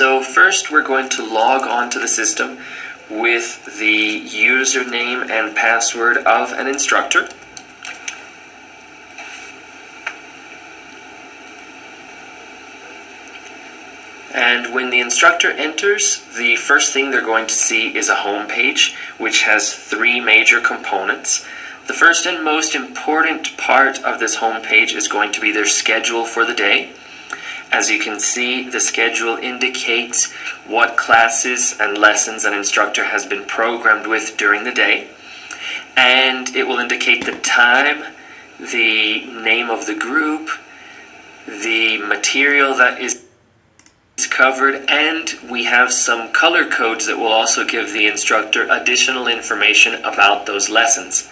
So first we're going to log on to the system with the username and password of an instructor. And when the instructor enters, the first thing they're going to see is a home page, which has three major components. The first and most important part of this home page is going to be their schedule for the day. As you can see, the schedule indicates what classes and lessons an instructor has been programmed with during the day. And it will indicate the time, the name of the group, the material that is covered, and we have some color codes that will also give the instructor additional information about those lessons.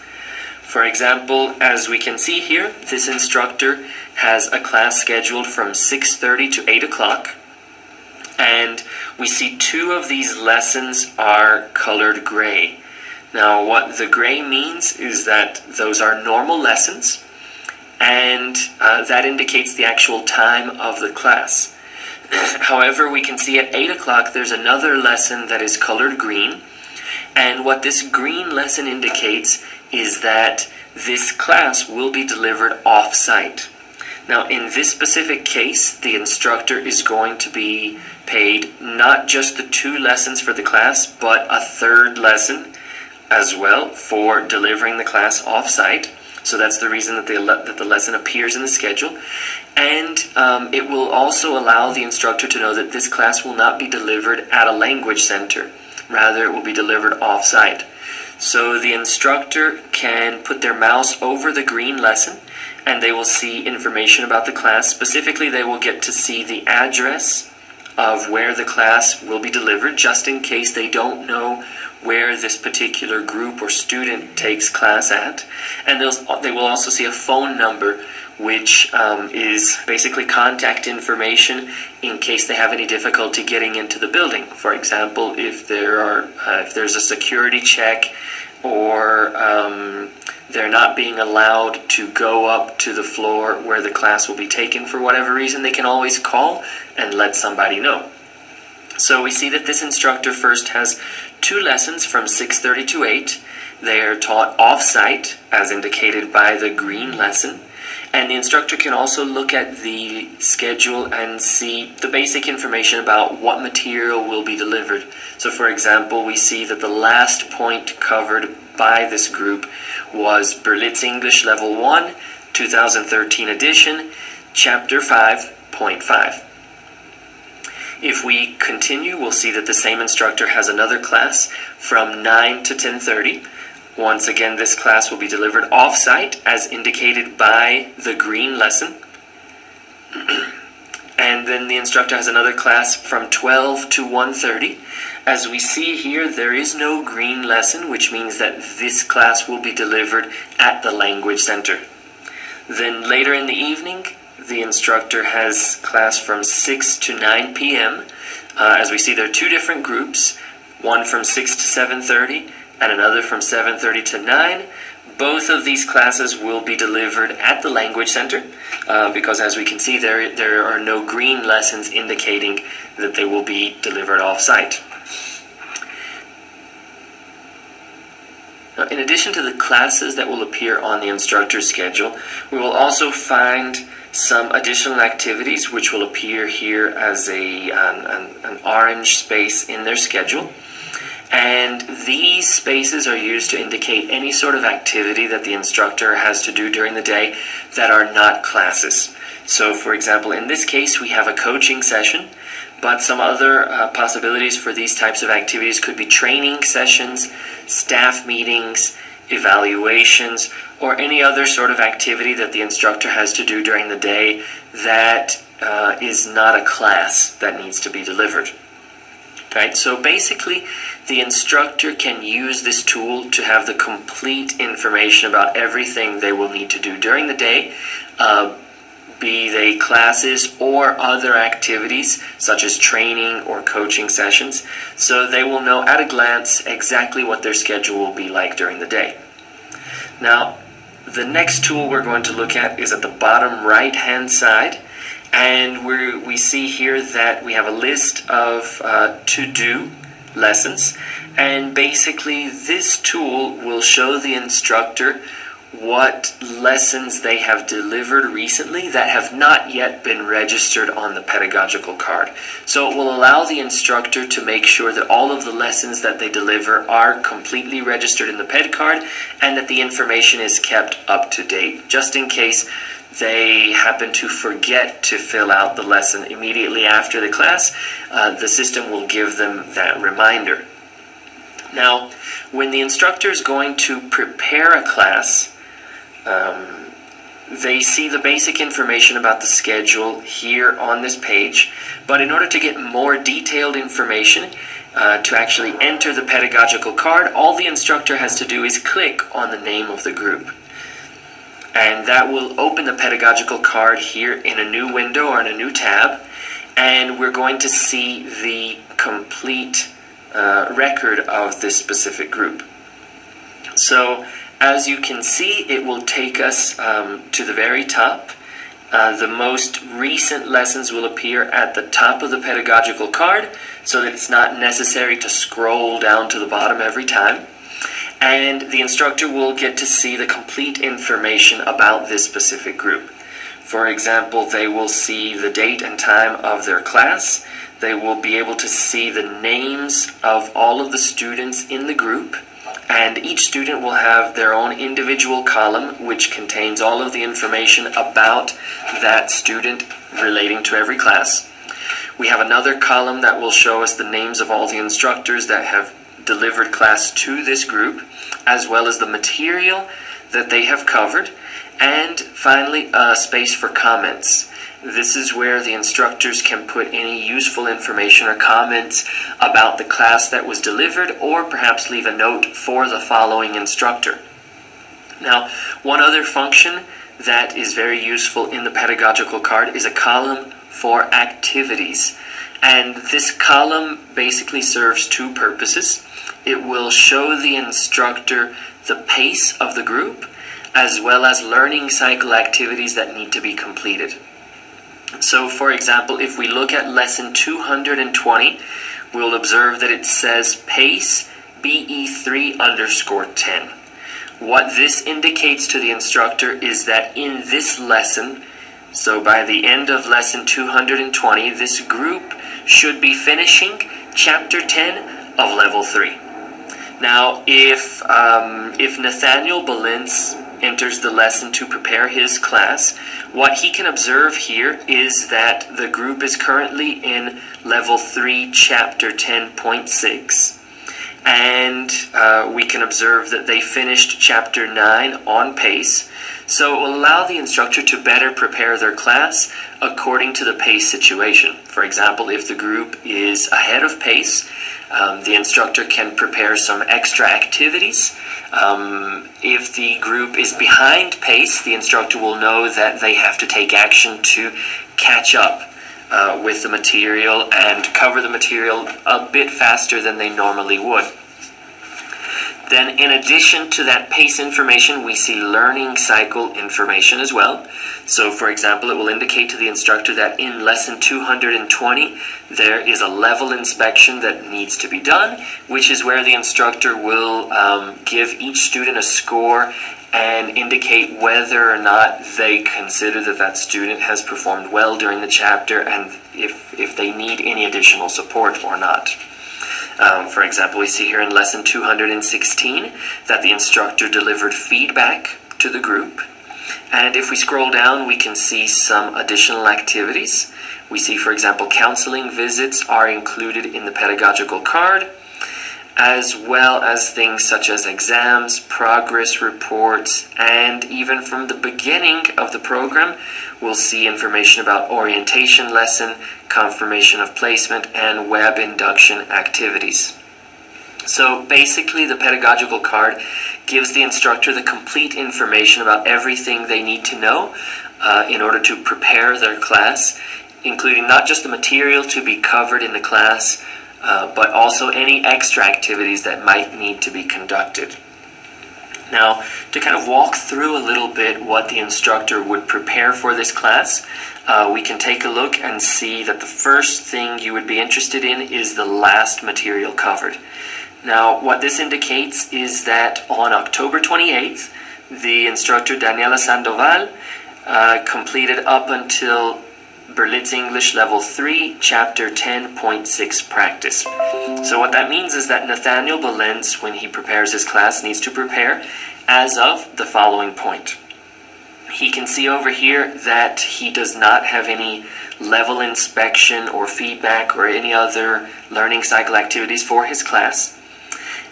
For example, as we can see here, this instructor has a class scheduled from 6:30 to 8 o'clock, and we see two of these lessons are colored gray. Now, what the gray means is that those are normal lessons, and that indicates the actual time of the class. However, we can see at 8 o'clock there's another lesson that is colored green, and what this green lesson indicates is that this class will be delivered off-site. Now, in this specific case, the instructor is going to be paid not just the two lessons for the class, but a third lesson as well for delivering the class off-site. So that's the reason that the lesson appears in the schedule. And it will also allow the instructor to know that this class will not be delivered at a language center. Rather, it will be delivered off-site. So the instructor can put their mouse over the green lesson and they will see information about the class. Specifically, they will get to see the address of where the class will be delivered, just in case they don't know where this particular group or student takes class at. And they will also see a phone number, which is basically contact information in case they have any difficulty getting into the building. For example, if there's a security check, or they're not being allowed to go up to the floor where the class will be taken for whatever reason, they can always call and let somebody know. So we see that this instructor first has two lessons from 6:30 to 8. They are taught off-site, as indicated by the green lesson. And the instructor can also look at the schedule and see the basic information about what material will be delivered. So for example, we see that the last point covered by this group was Berlitz English Level 1, 2013 edition, Chapter 5.5. If we continue, we'll see that the same instructor has another class from 9 to 10:30. Once again, this class will be delivered off-site, as indicated by the green lesson. And then the instructor has another class from 12 to 1:30. As we see here, there is no green lesson, which means that this class will be delivered at the language center. Then later in the evening, the instructor has class from 6 to 9 p.m. As we see, there are two different groups, one from 6 to 7:30 and another from 7:30 to 9. Both of these classes will be delivered at the language center because, as we can see, there are no green lessons indicating that they will be delivered off-site. Now, in addition to the classes that will appear on the instructor's schedule, we will also find some additional activities which will appear here as an orange space in their schedule. And these spaces are used to indicate any sort of activity that the instructor has to do during the day that are not classes. So for example, in this case, we have a coaching session, but some other possibilities for these types of activities could be training sessions, staff meetings, evaluations, or any other sort of activity that the instructor has to do during the day that is not a class that needs to be delivered. Right? So basically, the instructor can use this tool to have the complete information about everything they will need to do during the day, be they classes or other activities such as training or coaching sessions, so they will know at a glance exactly what their schedule will be like during the day. Now, the next tool we're going to look at is at the bottom right-hand side, And we see here that we have a list of to-do lessons, and basically this tool will show the instructor what lessons they have delivered recently that have not yet been registered on the pedagogical card. So it will allow the instructor to make sure that all of the lessons that they deliver are completely registered in the PED card and that the information is kept up to date, just in case they happen to forget to fill out the lesson immediately after the class. The system will give them that reminder. Now, when the instructor is going to prepare a class, they see the basic information about the schedule here on this page, but in order to get more detailed information, to actually enter the pedagogical card, all the instructor has to do is click on the name of the group. And that will open the pedagogical card here in a new window or in a new tab, and we're going to see the complete record of this specific group. So as you can see, it will take us to the very top. The most recent lessons will appear at the top of the pedagogical card so that it's not necessary to scroll down to the bottom every time. And the instructor will get to see the complete information about this specific group. For example, they will see the date and time of their class. They will be able to see the names of all of the students in the group. And each student will have their own individual column which contains all of the information about that student relating to every class. We have another column that will show us the names of all the instructors that have delivered class to this group, as well as the material that they have covered, and finally a space for comments. This is where the instructors can put any useful information or comments about the class that was delivered, or perhaps leave a note for the following instructor. Now, one other function that is very useful in the pedagogical card is a column for activities. And this column basically serves two purposes. It will show the instructor the pace of the group, as well as learning cycle activities that need to be completed. So, for example, if we look at lesson 220, we'll observe that it says pace BE3_10. What this indicates to the instructor is that in this lesson, so by the end of lesson 220, this group should be finishing chapter 10 of level 3. Now, if Nathaniel Balintz enters the lesson to prepare his class, what he can observe here is that the group is currently in level 3, chapter 10.6. And we can observe that they finished chapter 9 on pace. So it will allow the instructor to better prepare their class according to the pace situation. For example, if the group is ahead of pace, the instructor can prepare some extra activities. If the group is behind pace, the instructor will know that they have to take action to catch up with the material and cover the material a bit faster than they normally would. Then, in addition to that pace information, we see learning cycle information as well. So, for example, it will indicate to the instructor that in lesson 220, there is a level inspection that needs to be done, which is where the instructor will give each student a score and indicate whether or not they consider that that student has performed well during the chapter and if they need any additional support or not. For example, we see here in lesson 216 that the instructor delivered feedback to the group. And if we scroll down, we can see some additional activities. We see, for example, counseling visits are included in the pedagogical card, as well as things such as exams, progress reports, and even from the beginning of the program, we'll see information about orientation lesson, confirmation of placement, and web induction activities. So basically, the pedagogical card gives the instructor the complete information about everything they need to know in order to prepare their class, including not just the material to be covered in the class, but also any extra activities that might need to be conducted. Now, to kind of walk through a little bit what the instructor would prepare for this class, we can take a look and see that the first thing you would be interested in is the last material covered. Now, what this indicates is that on October 28th, the instructor Daniela Sandoval completed up until Berlitz English Level 3, Chapter 10.6 Practice. So what that means is that Nathaniel Belenz, when he prepares his class, needs to prepare as of the following point. He can see over here that he does not have any level inspection or feedback or any other learning cycle activities for his class.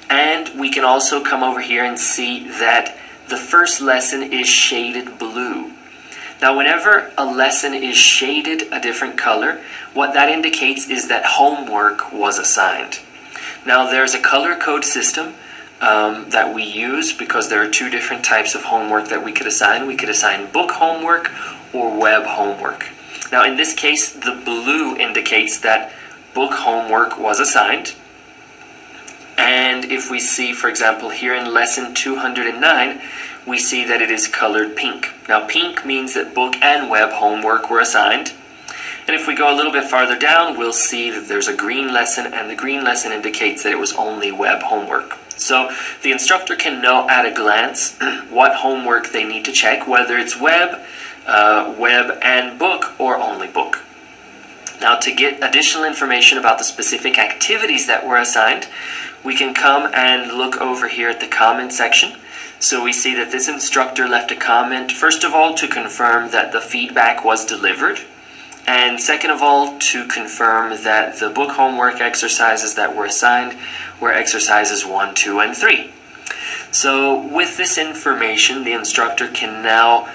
And we can also come over here and see that the first lesson is shaded blue. Now, whenever a lesson is shaded a different color, what that indicates is that homework was assigned. Now, there's a color code system that we use because there are two different types of homework that we could assign. We could assign book homework or web homework. Now, in this case, the blue indicates that book homework was assigned. And if we see, for example, here in lesson 209, we see that it is colored pink. Now, pink means that book and web homework were assigned. And if we go a little bit farther down, we'll see that there's a green lesson, and the green lesson indicates that it was only web homework. So the instructor can know at a glance what homework they need to check, whether it's web and book, or only book. Now, to get additional information about the specific activities that were assigned, we can come and look over here at the comment section. So we see that this instructor left a comment, first of all, to confirm that the feedback was delivered, and second of all, to confirm that the book homework exercises that were assigned were exercises 1, 2, and 3. So with this information, the instructor can now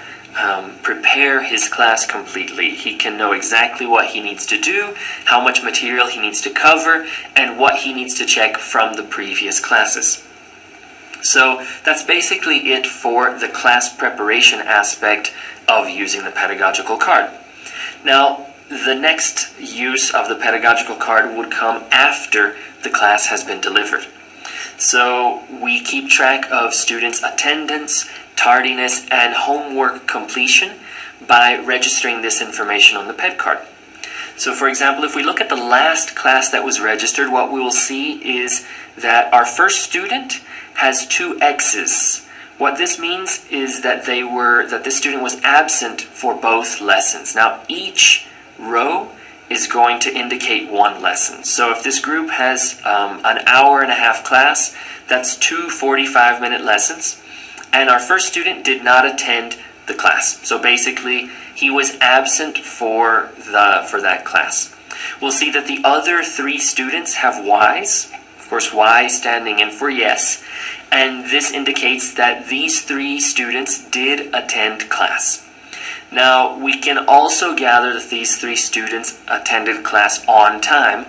prepare his class completely. He can know exactly what he needs to do, how much material he needs to cover, and what he needs to check from the previous classes. So that's basically it for the class preparation aspect of using the pedagogical card. Now, the next use of the pedagogical card would come after the class has been delivered. So we keep track of students' attendance, tardiness, and homework completion by registering this information on the PED card. So for example, if we look at the last class that was registered, what we will see is that our first student has 2 X's. What this means is that this student was absent for both lessons. Now, each row is going to indicate 1 lesson. So if this group has an hour and a half class, that's 2 45-minute lessons. And our first student did not attend the class. So basically, he was absent for that class. We'll see that the other 3 students have Y's. Of course, Y standing in for yes. And this indicates that these 3 students did attend class. Now, we can also gather that these 3 students attended class on time,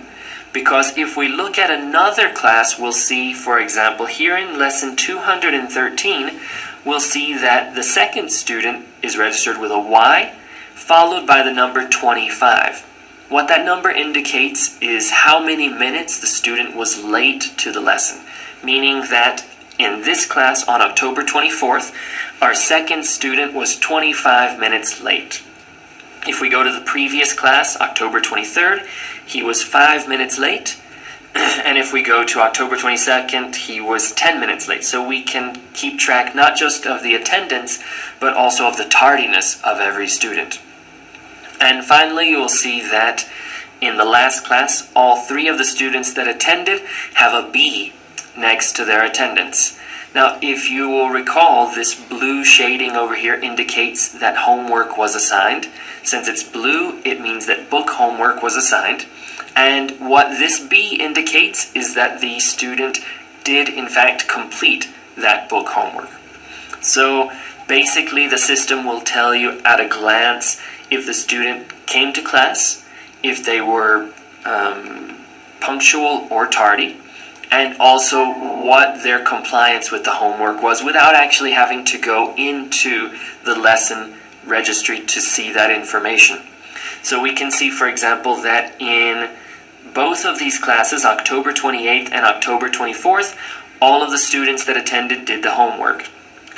because if we look at another class, we'll see, for example, here in lesson 213, we'll see that the second student is registered with a Y, followed by the number 25. What that number indicates is how many minutes the student was late to the lesson, meaning that in this class on October 24th, our second student was 25 minutes late. If we go to the previous class, October 23rd, he was 5 minutes late. And if we go to October 22nd, he was 10 minutes late. So we can keep track not just of the attendance, but also of the tardiness of every student. And finally, you will see that in the last class, all 3 of the students that attended have a B next to their attendance. Now, if you will recall, this blue shading over here indicates that homework was assigned. Since it's blue, it means that book homework was assigned. And what this B indicates is that the student did, in fact, complete that book homework. So basically, the system will tell you at a glance if the student came to class, if they were punctual or tardy, and also what their compliance with the homework was without actually having to go into the lesson registry to see that information. So we can see, for example, that in both of these classes, October 28th and October 24th, all of the students that attended did the homework.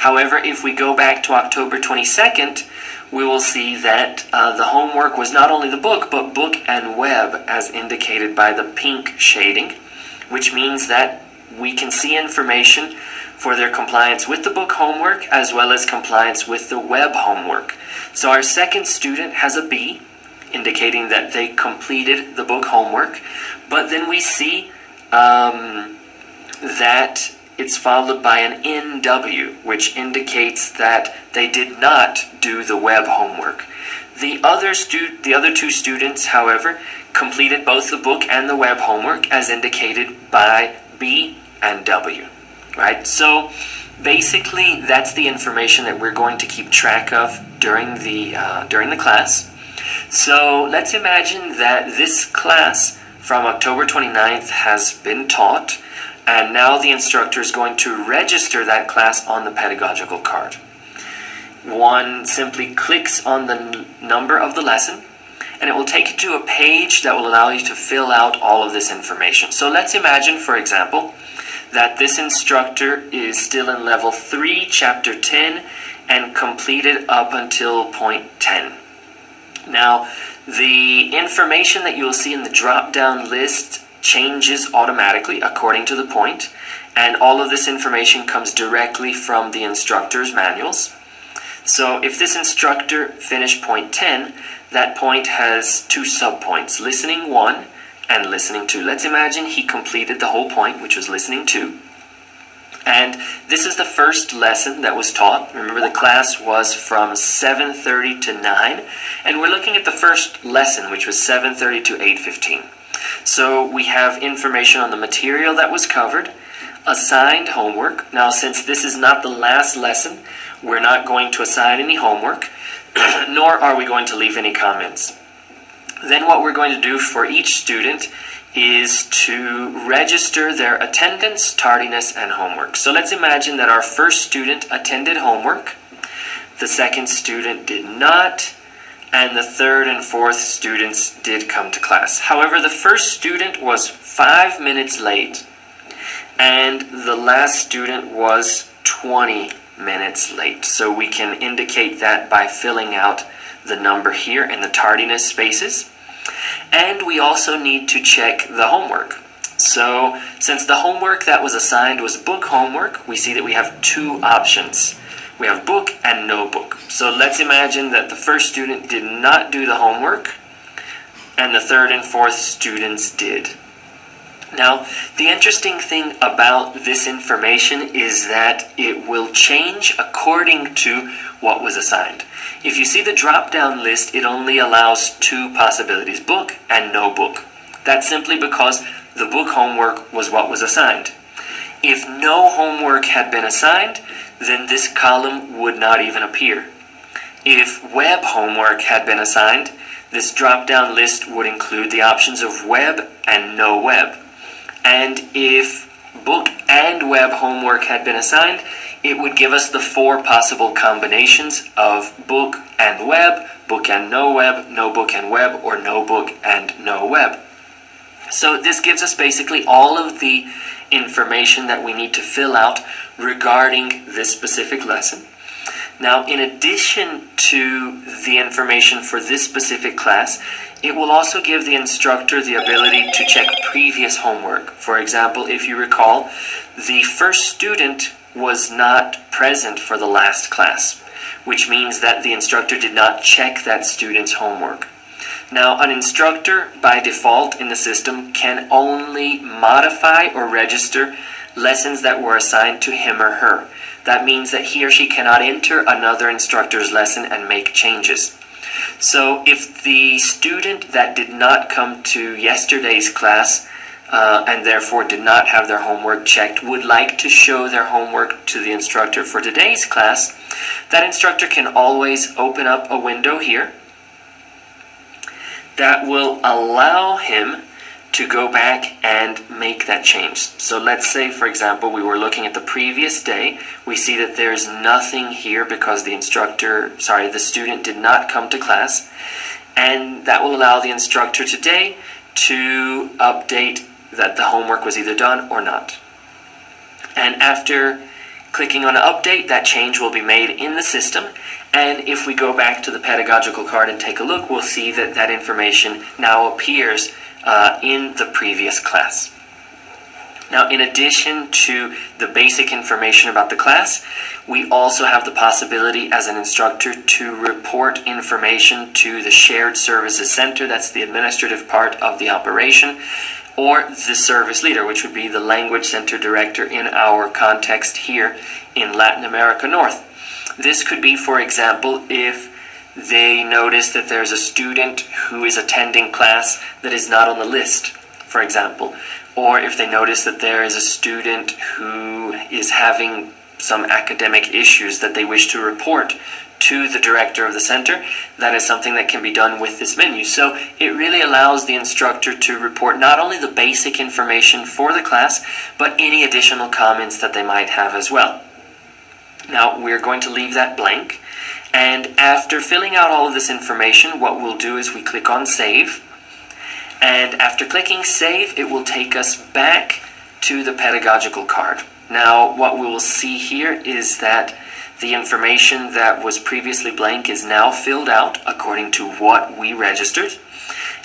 However, if we go back to October 22nd, we will see that the homework was not only the book, but book and web, as indicated by the pink shading, which means that we can see information for their compliance with the book homework as well as compliance with the web homework. So our second student has a B, indicating that they completed the book homework, but then we see that it's followed by an NW, which indicates that they did not do the web homework. The other two students, however, completed both the book and the web homework, as indicated by B and W. Right? So basically, that's the information that we're going to keep track of during the class. So let's imagine that this class from October 29th has been taught, and now the instructor is going to register that class on the pedagogical card. One simply clicks on the number of the lesson, and it will take you to a page that will allow you to fill out all of this information. So let's imagine, for example, that this instructor is still in level 3, chapter 10, and completed up until point 10. Now, the information that you will see in the drop-down list changes automatically according to the point, and all of this information comes directly from the instructor's manuals. So if this instructor finished point 10, that point has 2 subpoints, listening 1 and listening 2. Let's imagine he completed the whole point, which was listening 2. And this is the first lesson that was taught. Remember, the class was from 7:30 to 9, and we're looking at the first lesson, which was 7:30 to 8:15. So we have information on the material that was covered, assigned homework. Now, since this is not the last lesson, we're not going to assign any homework, nor are we going to leave any comments. Then what we're going to do for each student is to register their attendance, tardiness, and homework. So let's imagine that our first student attended homework, the second student did not, and the third and fourth students did come to class. However, the first student was 5 minutes late, and the last student was 20 minutes late. So we can indicate that by filling out the number here in the tardiness spaces. And we also need to check the homework. So since the homework that was assigned was book homework, we see that we have 2 options. We have book and no book. So let's imagine that the first student did not do the homework, and the third and fourth students did. Now, the interesting thing about this information is that it will change according to what was assigned. If you see the drop-down list, it only allows 2 possibilities, book and no book. That's simply because the book homework was what was assigned. If no homework had been assigned, then this column would not even appear. If web homework had been assigned, this drop-down list would include the options of web and no web. And if book and web homework had been assigned, it would give us the 4 possible combinations of book and web, book and no web, no book and web, or no book and no web. So this gives us basically all of the information that we need to fill out regarding this specific lesson. Now, in addition to the information for this specific class, it will also give the instructor the ability to check previous homework. For example, if you recall, the first student was not present for the last class, which means that the instructor did not check that student's homework. Now, an instructor, by default in the system, can only modify or register lessons that were assigned to him or her. That means that he or she cannot enter another instructor's lesson and make changes. So if the student that did not come to yesterday's class and therefore did not have their homework checked would like to show their homework to the instructor for today's class, that instructor can always open up a window here that will allow him to go back and make that change. So let's say, for example, we were looking at the previous day. We see that there's nothing here because the student did not come to class. And that will allow the instructor today to update that the homework was either done or not. And after Clicking on update, that change will be made in the system, and if we go back to the pedagogical card and take a look, we'll see that that information now appears in the previous class. Now, in addition to the basic information about the class, we also have the possibility as an instructor to report information to the Shared Services Center, that's the administrative part of the operation, or the service leader, which would be the language center director in our context here in Latin America North. This could be, for example, if they notice that there's a student who is attending class that is not on the list, for example, or if they notice that there is a student who is having some academic issues that they wish to report to the director of the center. That is something that can be done with this menu. So it really allows the instructor to report not only the basic information for the class, but any additional comments that they might have as well. Now, we're going to leave that blank, and after filling out all of this information, what we'll do is we click on Save, and after clicking Save, it will take us back to the pedagogical card. Now, what we will see here is that the information that was previously blank is now filled out according to what we registered.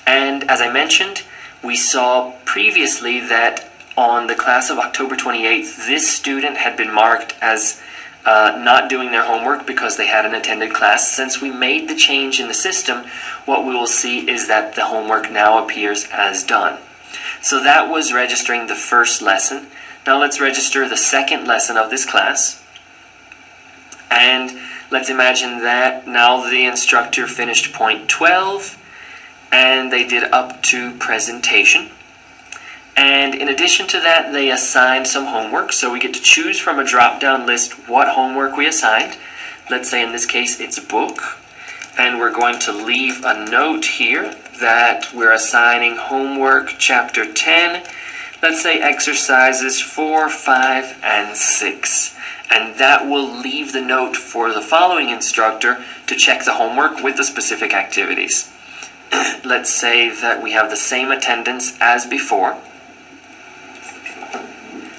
And as I mentioned, we saw previously that on the class of October 28th, this student had been marked as not doing their homework because they hadn't attended class. Since we made the change in the system, what we will see is that the homework now appears as done. So that was registering the first lesson. Now let's register the second lesson of this class. And let's imagine that now the instructor finished point 12 and they did up to presentation. And in addition to that, they assigned some homework. So we get to choose from a drop-down list what homework we assigned. Let's say in this case it's a book. And we're going to leave a note here that we're assigning homework chapter 10. Let's say exercises 4, 5, and 6. And that will leave the note for the following instructor to check the homework with the specific activities. Let's say that we have the same attendance as before.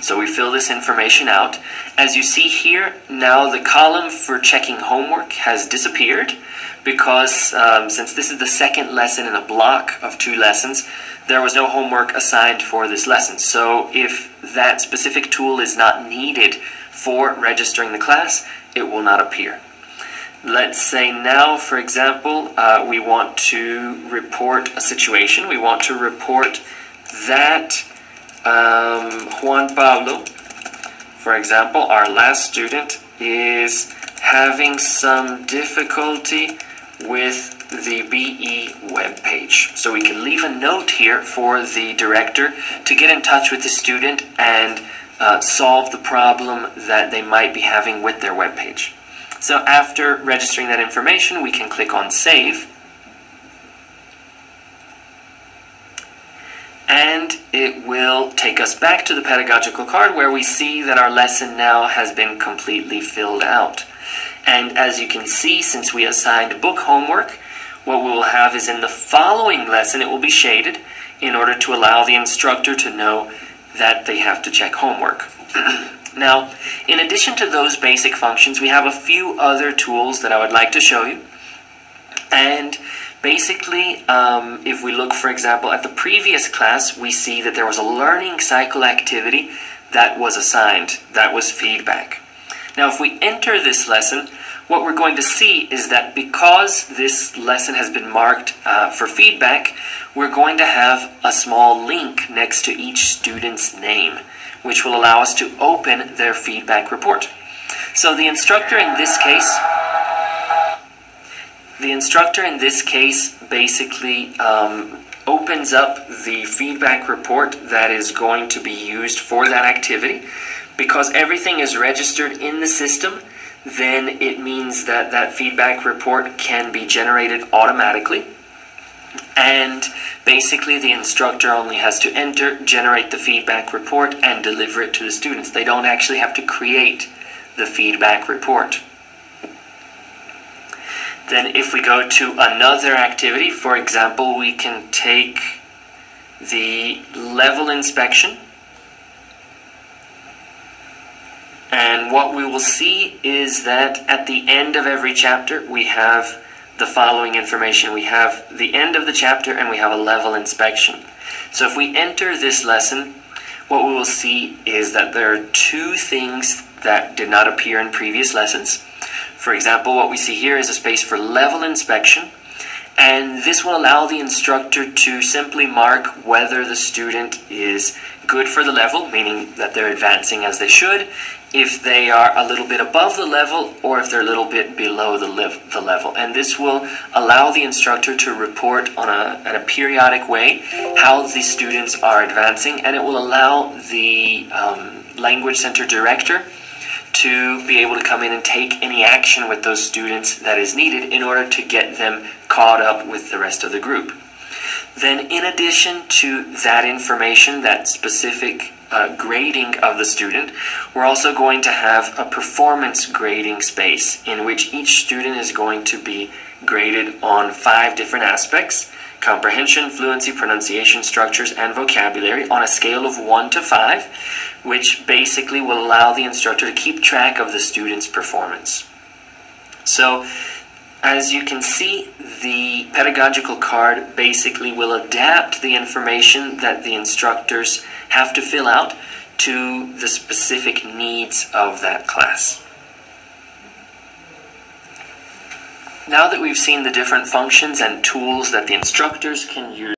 So we fill this information out. As you see here, now the column for checking homework has disappeared because since this is the second lesson in a block of 2 lessons, there was no homework assigned for this lesson. So if that specific tool is not needed for registering the class, it will not appear. Let's say now, for example, we want to report a situation. We want to report that Juan Pablo, for example, our last student, is having some difficulty with the BE web page. So we can leave a note here for the director to get in touch with the student and solve the problem that they might be having with their web page. So after registering that information, we can click on Save. And it will take us back to the pedagogical card where we see that our lesson now has been completely filled out. And as you can see, since we assigned book homework, what we will have is in the following lesson, it will be shaded in order to allow the instructor to know that they have to check homework. Now, in addition to those basic functions, we have a few other tools that I would like to show you. And basically, if we look, for example, at the previous class, we see that there was a learning cycle activity that was assigned. That was feedback. Now, if we enter this lesson, what we're going to see is that because this lesson has been marked for feedback, we're going to have a small link next to each student's name, which will allow us to open their feedback report. So the instructor in this case, basically opens up the feedback report that is going to be used for that activity. Because everything is registered in the system, then it means that that feedback report can be generated automatically. And basically the instructor only has to enter, generate the feedback report, and deliver it to the students. They don't actually have to create the feedback report. Then if we go to another activity, for example, we can take the level inspection. And what we will see is that at the end of every chapter, we have the following information. We have the end of the chapter and we have a level inspection. So if we enter this lesson, what we will see is that there are two things that did not appear in previous lessons. For example, what we see here is a space for level inspection, and this will allow the instructor to simply mark whether the student is good for the level, meaning that they're advancing as they should, if they are a little bit above the level, or if they're a little bit below the level. And this will allow the instructor to report in a periodic way how the students are advancing, and it will allow the Language Center director to be able to come in and take any action with those students that is needed in order to get them caught up with the rest of the group. Then, in addition to that information, that specific grading of the student, we're also going to have a performance grading space in which each student is going to be graded on 5 different aspects: comprehension, fluency, pronunciation, structures, and vocabulary on a scale of 1 to 5, which basically will allow the instructor to keep track of the student's performance. So, as you can see, the pedagogical card basically will adapt the information that the instructors have to fill out to the specific needs of that class. Now that we've seen the different functions and tools that the instructors can use